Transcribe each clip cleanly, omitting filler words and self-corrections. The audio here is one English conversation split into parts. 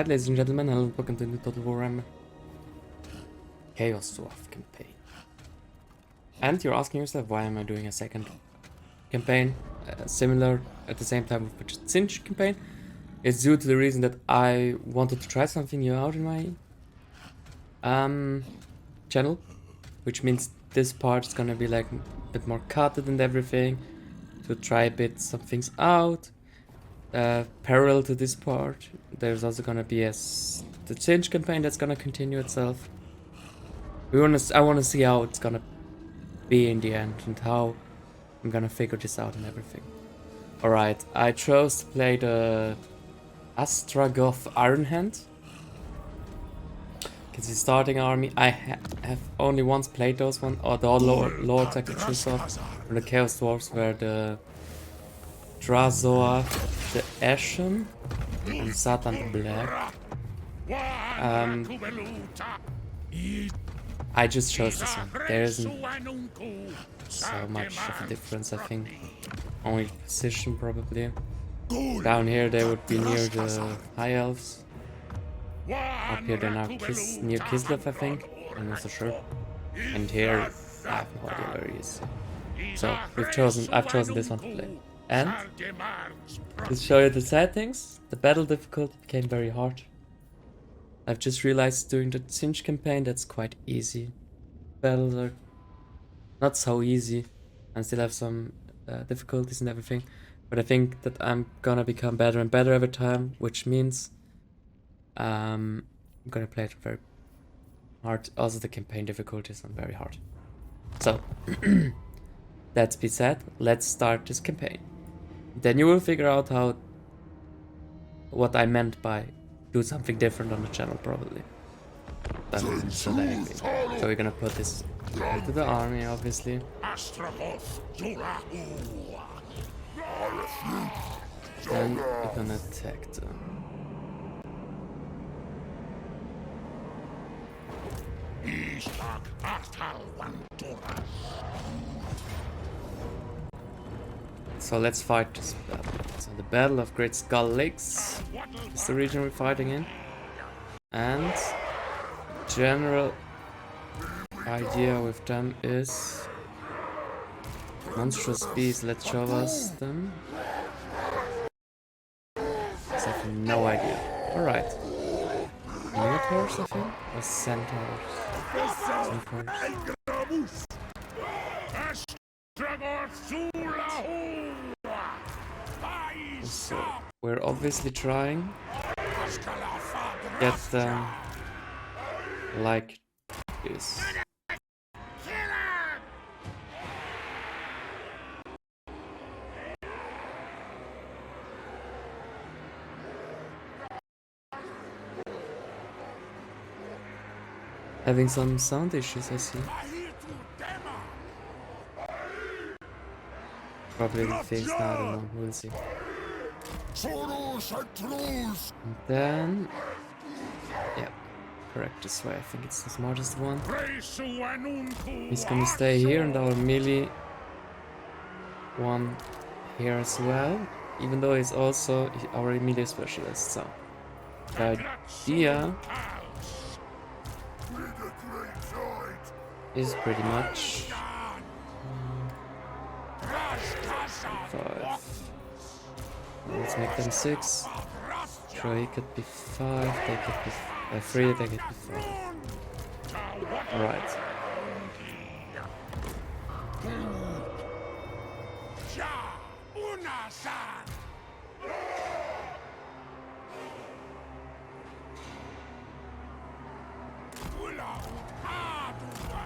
Alright, ladies and gentlemen, hello and welcome to the Total Warhammer Chaos Dwarfs campaign. And you're asking yourself, why am I doing a second campaign, similar at the same time with the Cinch campaign? It's due to the reason that I wanted to try something new out in my channel, which means this part is gonna be like a bit more cutted and everything, to try a bit some things out. Parallel to this part, there's also gonna be the Cinch campaign that's gonna continue itself. I wanna see how it's gonna be in the end and how I'm gonna figure this out and everything. Alright, I chose to play the Astragoth Iron Hand. It's the starting army. I have only once played those one, or the Lords I could choose off, or the Chaos Dwarfs were the Drazoa, the Ashen, and Satan the Black. I just chose this one. There isn't so much of a difference, I think. Only position, probably. Down here they would be near the High Elves. Up here they're now near Kislev, I think. I'm not so sure. And here, I have no idea where he is. So, I've chosen this one to play. And, to show you the settings, the battle difficulty became very hard. I've just realized during the Cinch campaign that's quite easy. Battles are not so easy, and still have some difficulties and everything. But I think that I'm gonna become better and better every time, which means I'm gonna play it very hard. Also the campaign difficulties are very hard. So, that being said, let's start this campaign. Then you will figure out what I meant by do something different on the channel, probably. So we're gonna put this into the army, obviously. Then we're gonna attack them. So let's fight this battle. So the Battle of Great Skull Lakes is the region we're fighting in. And general idea with them is monstrous beasts. Let's show us them. I have no idea. Alright. Minotaurs, I think? Or centaurs? So, we're obviously trying to get them like this. Having some sound issues, I see. Probably the face now, I don't know, we'll see. And then, yeah, correct this way, I think it's the smartest one. He's gonna stay here and our melee one here as well, even though he's also our melee specialist, so the idea is pretty much 5. Let's make them 6. Sure, he could be 5, they could be 3, they could be 5. Right.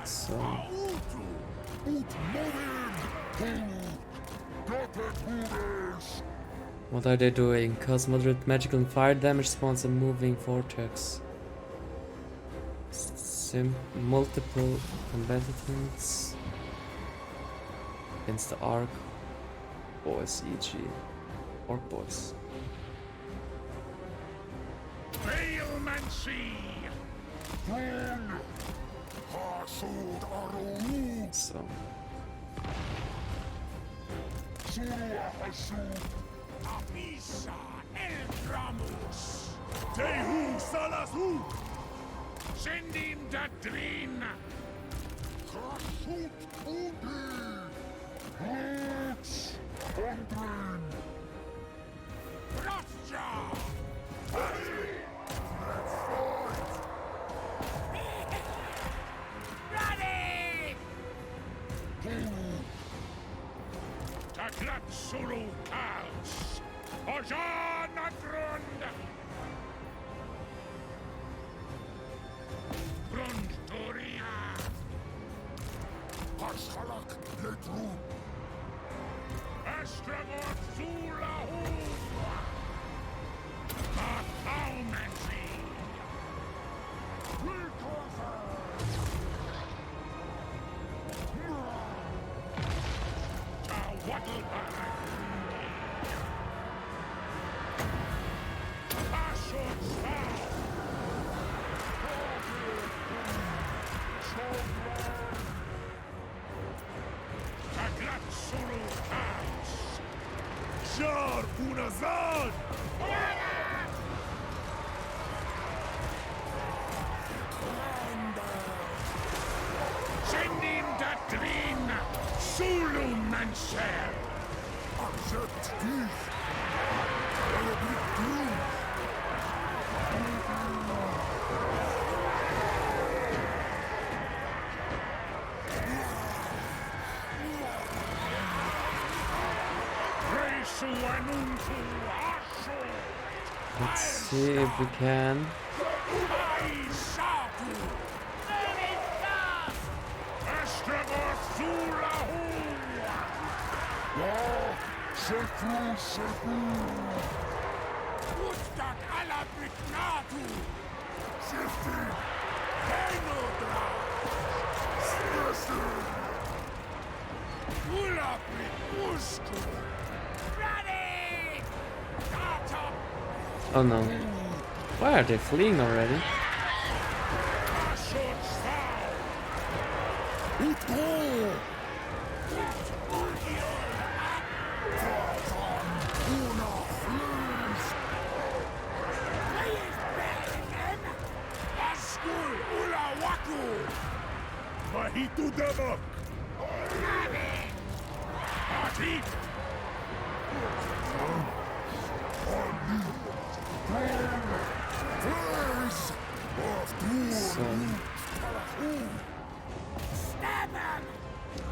So what are they doing? Cause moderate magical and fire damage spawns a moving vortex. Multiple combatants against the Arc boys, e.g. Orc boys. So Avisa el Ramus. Tehum Send him that drain. Taklat solo Kals. Ojana Grund. Grund Doria. Paschalak Letru. Astragot Zulahu. Mathaumancy. Shar Unazad! Send him that drain! Sulu Manser! Accept this! Let's see if we can. Oh no. Why are they fleeing already?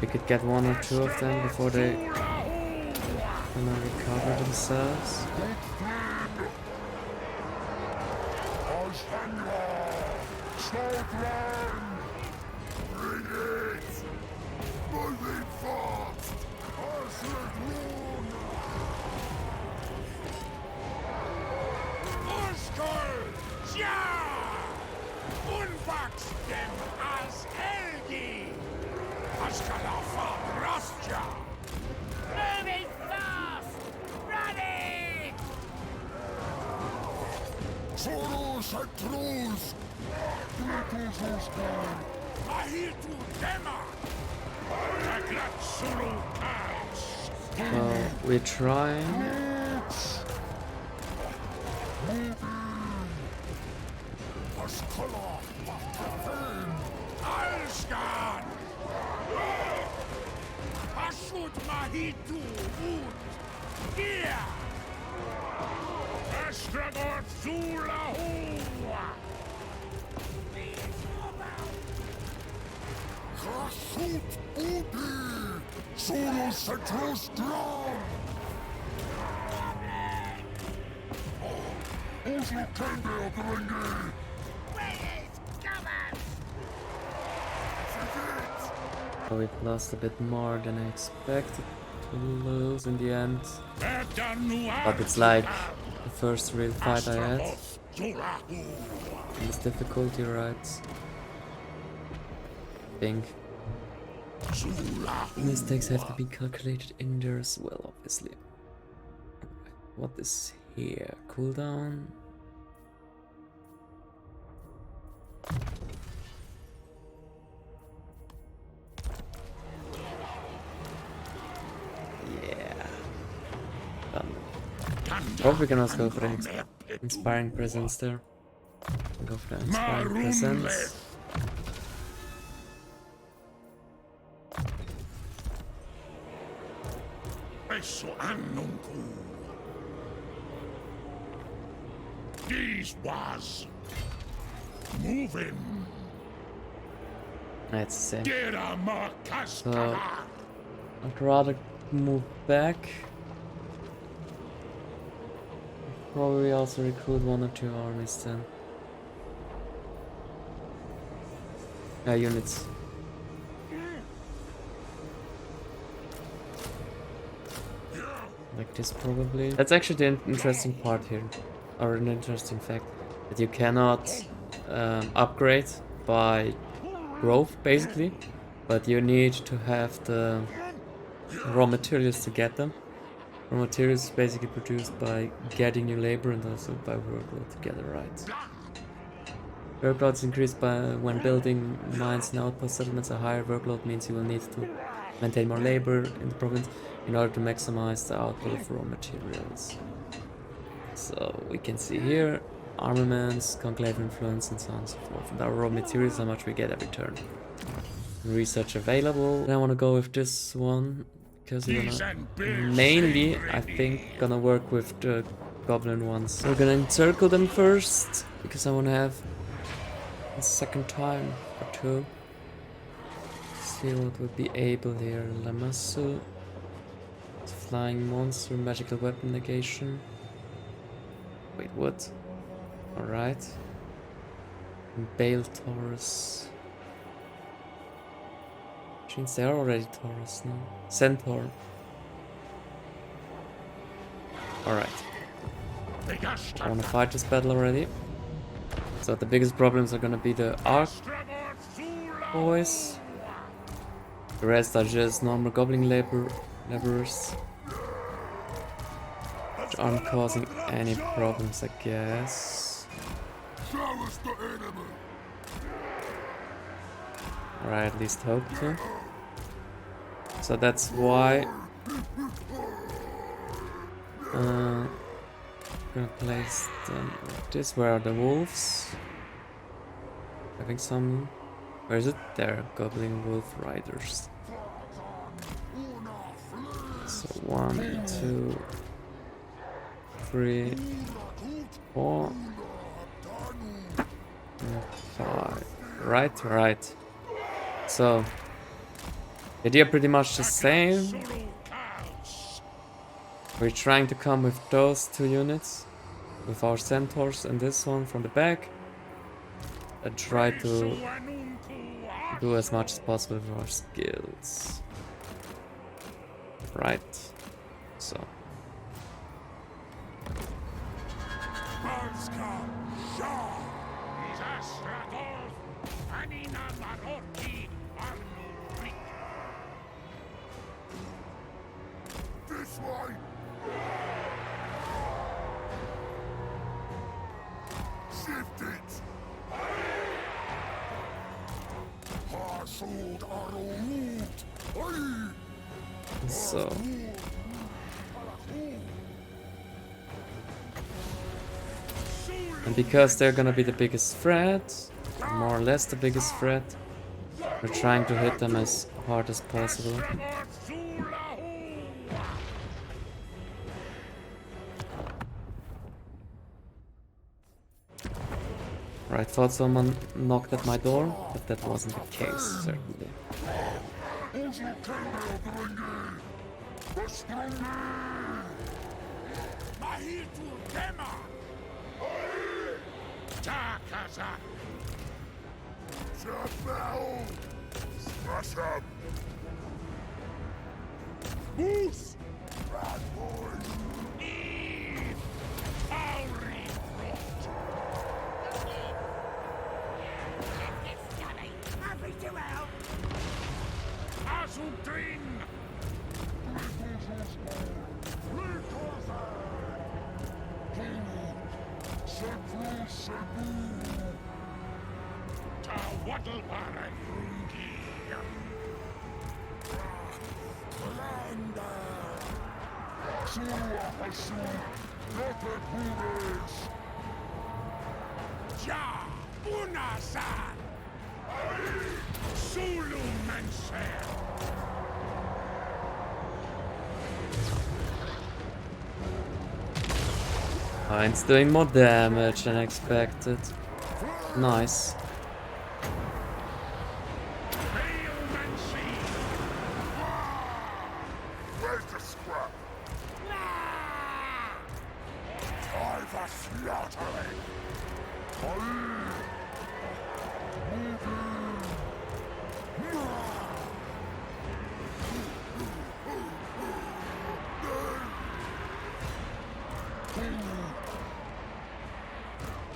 We could get one or two of them before they gonna recover themselves. Well, we're trying. Oh, we've lost a bit more than I expected to lose in the end. But it's like the first real fight I had. And it's difficulty, right? I think. Mistakes have to be calculated in there as well, obviously. Alright, what is here? Cooldown. Yeah. Done. Or we can also go for the inspiring presence there. Go for the inspiring presence. Eso annunku. These was moving. Let's see. So I'd rather move back. Probably also recruit 1 or 2 armies then. Units. Like this probably. That's actually the interesting part here. Or an interesting fact. That you cannot upgrade by growth basically. But you need to have the raw materials to get them. Raw materials is basically produced by getting new labor and also by workload together, right? Workload is increased by when building mines and outpost settlements. A higher workload means you will need to maintain more labor in the province in order to maximize the output of raw materials. So we can see here armaments, conclave influence, and so on and so forth. And our raw materials, how much we get every turn. Research available. Then I want to go with this one because we're gonna mainly, I think, gonna work with the goblin ones. We're gonna encircle them first because I want to have a second time or 2. See what would be able here. Lamassu, flying monster, magical weapon negation. Wait, what? All right. Bale Taurus. Since they are already Taurus now. Centaur. Alright. I wanna fight this battle already. So the biggest problems are gonna be the Arc boys. The rest are just normal goblin laborers. Which aren't causing any problems, I guess. Alright, at least hope to. So that's why I'm gonna place them like this. Where are the wolves? Having some. Where is it? There, goblin wolf riders. So 1, 2, 3, 4, and 5. Right. So the idea pretty much the same. We're trying to come with those 2 units, with our centaurs and this one from the back, and try to do as much as possible with our skills. Right. So. This way! Shift it! So. And because they're gonna be the biggest threat, more or less the biggest threat, we're trying to hit them as hard as possible. Right, thought someone knocked at my door, but that wasn't the case, certainly. Moose! Bad boys! Ja, Unasan. Zulu Manser. Oh, it's doing more damage than expected. Nice. Where's the scrap? Time for slaughtering.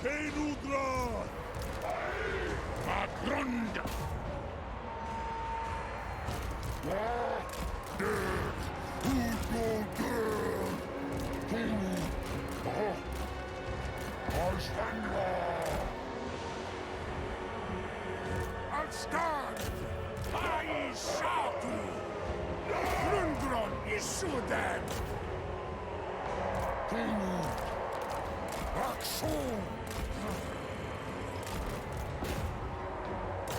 Kenudra! Magrunda! Stand! I shatu! Lundron Isudan! Action!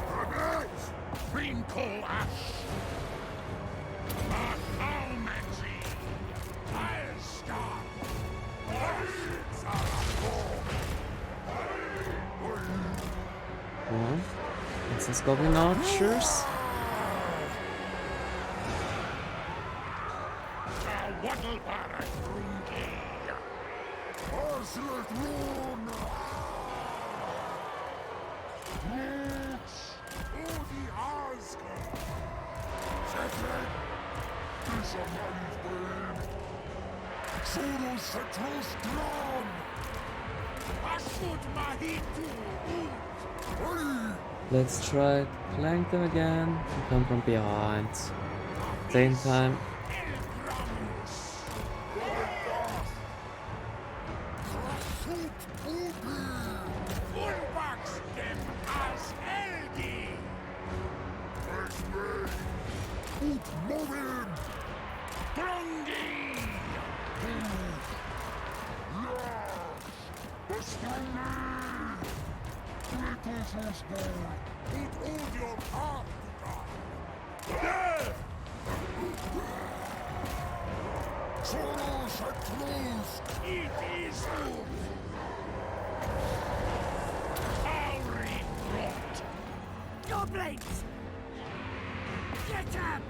Grenades! Rinko Ash! Mahaumanzi! I'll stop! Yeah. It's this goblin archers. Let's try to flank them again and come from behind. Same time. Goblins! Get up!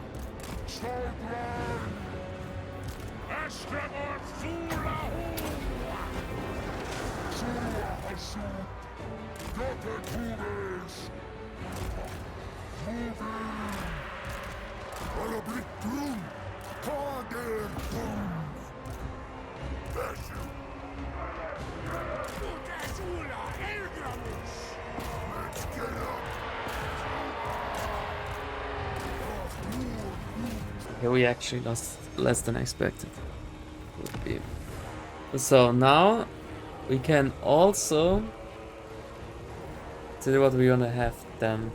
Here we actually lost less than expected. Would be. So now we can also do what we wanna have them.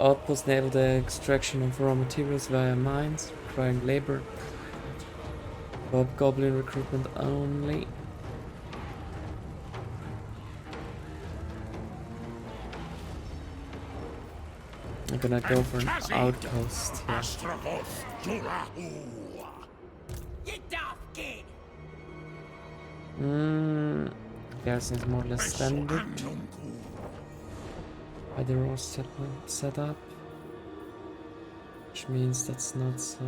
Outposts enable the extraction of raw materials via mines, requiring labor. Goblin recruitment only. I'm gonna go for an outpost here. Garrison is more or less standard. By the raw set up. Which means that's not so.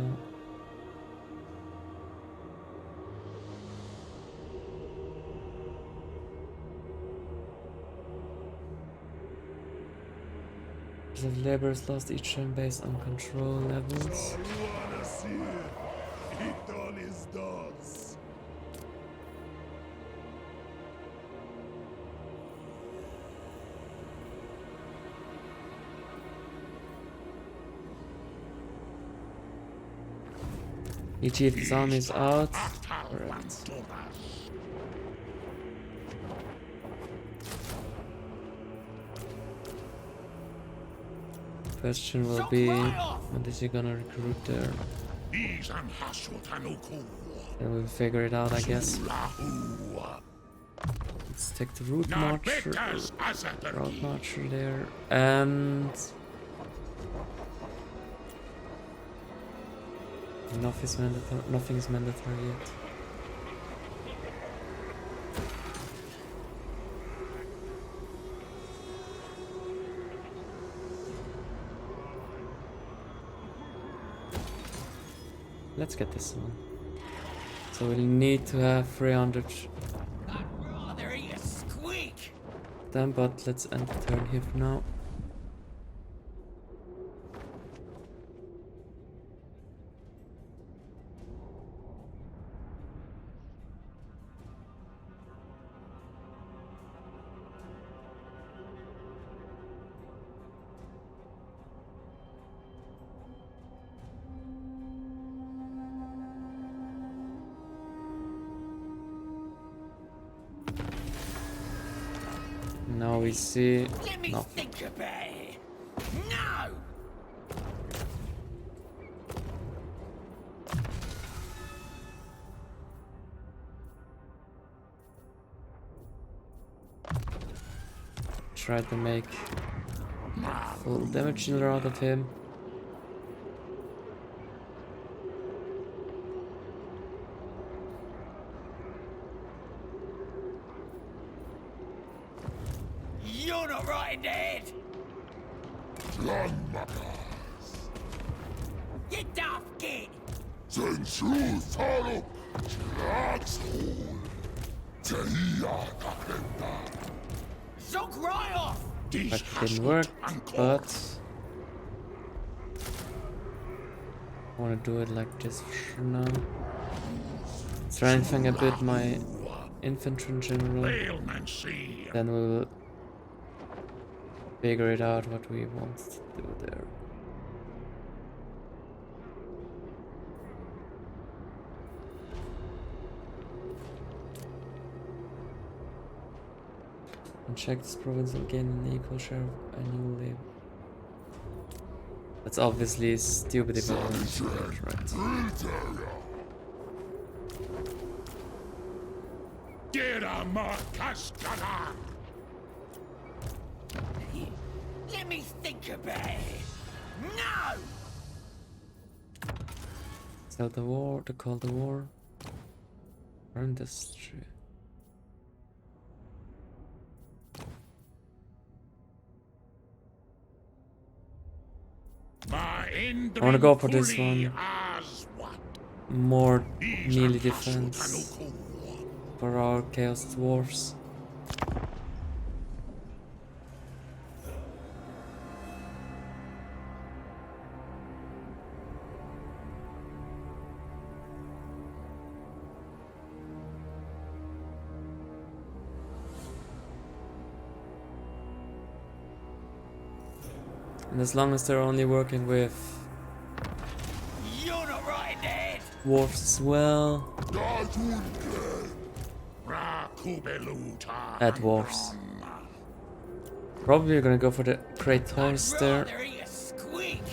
The labor is lost each turn based on control levels. He chiefed his armies out. Correct. Question will be, when is he gonna recruit there? And we'll figure it out, I guess. Let's take the route Not marcher, beggars as a route marcher there, and nothing is mandatory yet. Let's get this one. So we'll need to have 300 I'd rather eat a squeak. them, but let's end the turn here for now. Now we see Let me nothing. think about it. No! Try to make full damage dealer out of him. You're not right in the head. Get off, kid. Zook right off. That didn't work, but I want to do it like this for now. Strengthen a bit my infantry in general, then we'll figure it out what we want to do there. And check this province will gain an equal share annually. That's obviously stupid development, right? Let me think about it. No! Start the war, to call the war. Or industry. I want to go for this one. More melee defense for our Chaos Dwarfs. And as long as they're only working with You're not right in the head. dwarfs as well. Dwarfs. Probably we're gonna go for the Great Horse there. Rather eat a squeak.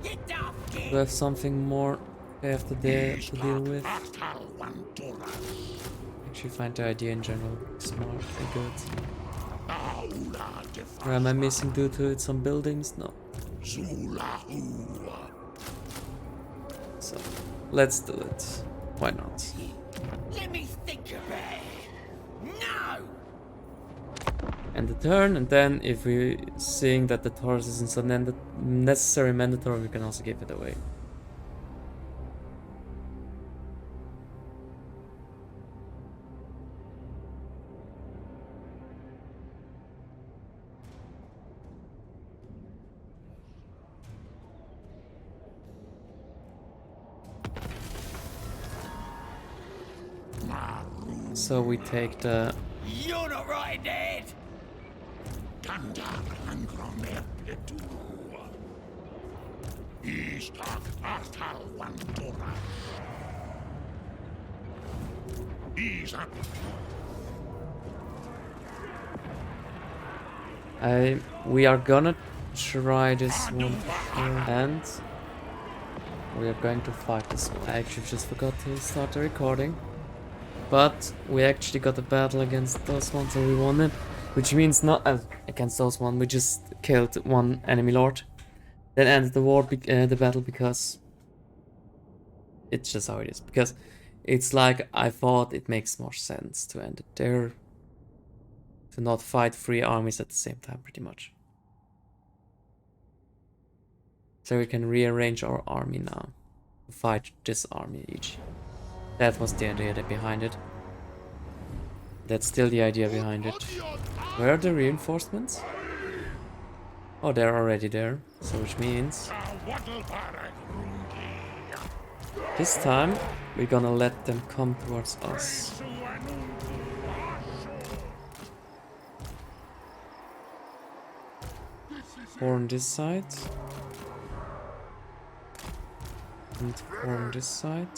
Get off, kid. We have something more we have to deal with. Actually find the idea in general smart and good. Or am I missing due to it some buildings? No. So let's do it. Why not? Let me think about it. No! End the turn, and then if we're seeing that the Taurus isn't so necessary mandatory, we can also give it away. So we take the You're not right in the head. we are gonna try this one and we are going to fight this one. I actually just forgot to start the recording. But we actually got a battle against those ones and we won it. Which means not against those one, we just killed one enemy lord. Then ended the war, the battle, because it's just how it is. Because it's like I thought it makes more sense to end it there. To not fight 3 armies at the same time, pretty much. So we can rearrange our army now. To fight this army each. That was the idea behind it. That's still the idea behind it. Where are the reinforcements? Oh, they're already there. So which means... this time, we're gonna let them come towards us. 4 on this side. And 4 on this side.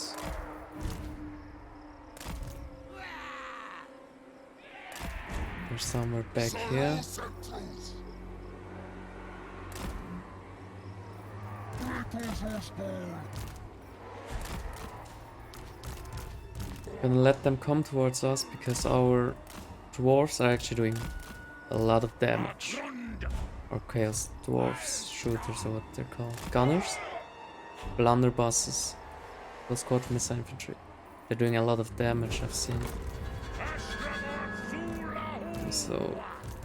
They're somewhere back here. Gonna let them come towards us because our dwarves are actually doing a lot of damage. Or Chaos Dwarfs, shooters or what they're called. Gunners? Blunderbusses. Those squad missile infantry. They're doing a lot of damage, I've seen. So,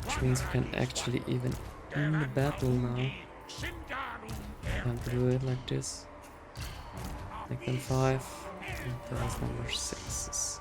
which means we can actually even in the battle now. Can't do it like this. Make them 5. And those number 6s.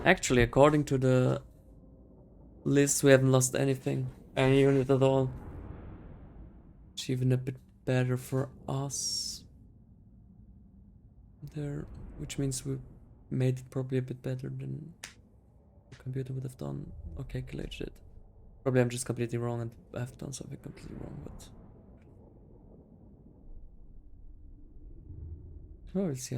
Actually, according to the list, we haven't lost anything. Any unit at all. It's even a bit better for us. There, which means we made it probably a bit better than the computer would have done or calculated it. Probably I'm just completely wrong and I've done something completely wrong, but... well, we'll see.